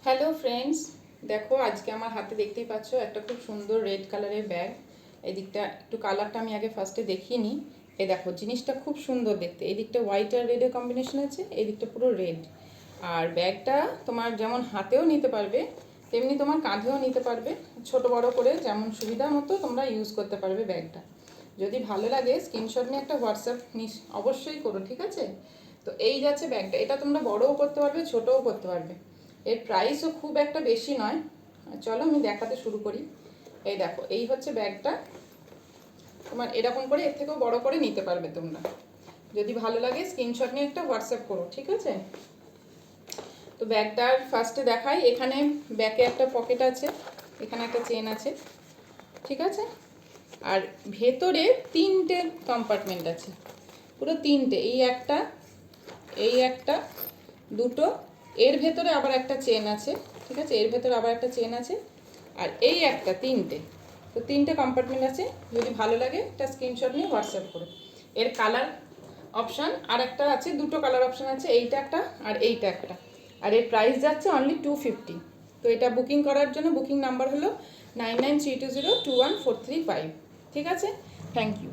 Hello friends, দেখো আজকে আমার হাতে দেখতেই পাচ্ছ একটা খুব সুন্দর রেড কালারের ব্যাগ। এই দিকটা একটু কালারটা আমি আগে ফার্স্টে দেখিয়ে নিই। এই দেখো জিনিসটা খুব সুন্দর দেখতে, এই দিকটা হোয়াইট আর রেডের কম্বিনেশন আছে, এই দিকটা পুরো রেড। আর ব্যাগটা তোমার যেমন হাতেও নিতে পারবে তেমনি তোমার কাঁধেও নিতে পারবে, ছোট বড় করে যেমন সুবিধা মতো তোমরা ইউজ করতে পারবে ব্যাগটা। যদি ভালো লাগে স্ক্রিনশট নিয়ে একটা হোয়াটসঅ্যাপ অবশ্যই করো, ঠিক আছে? তো এই যাচ্ছে ব্যাগটা, এটা তোমরা বড়ও করতে পারবে ছোটও করতে পারবে। এর প্রাইসও খুব একটা বেশি নয়। চলো আমি দেখাতে শুরু করি। এই দেখো, এই হচ্ছে ব্যাগটা। তোমার এরকম করে এর থেকেও বড় করে নিতে পারবে তোমরা। যদি ভালো লাগে স্ক্রিনশট নিয়ে একটা হোয়াটসঅ্যাপ করো, ঠিক আছে? তো ব্যাগটার ফার্স্টে দেখাই। এখানে ব্যাকে একটা পকেট আছে, এখানে একটা চেন আছে, ঠিক আছে? আর ভেতরে তিনটে কম্পার্টমেন্ট আছে, পুরো তিনটে। এই একটা, দুটো, এর ভেতরে আবার একটা চেন আছে, ঠিক আছে? এর ভেতরে আবার একটা চেন আছে, আর এই একটা, তিনটে। তো তিনটে কম্পার্টমেন্ট আছে। যদি ভালো লাগে একটা স্ক্রিনশট নিয়ে হোয়াটসঅ্যাপ করো। এর কালার অপশান আর একটা আছে, দুটো কালার অপশান আছে, এইটা একটা আর এইটা একটা। আর এর প্রাইস যাচ্ছে অনলি 250। তো এটা বুকিং করার জন্য বুকিং নাম্বার হলো 9932021435। ঠিক আছে, থ্যাংক ইউ।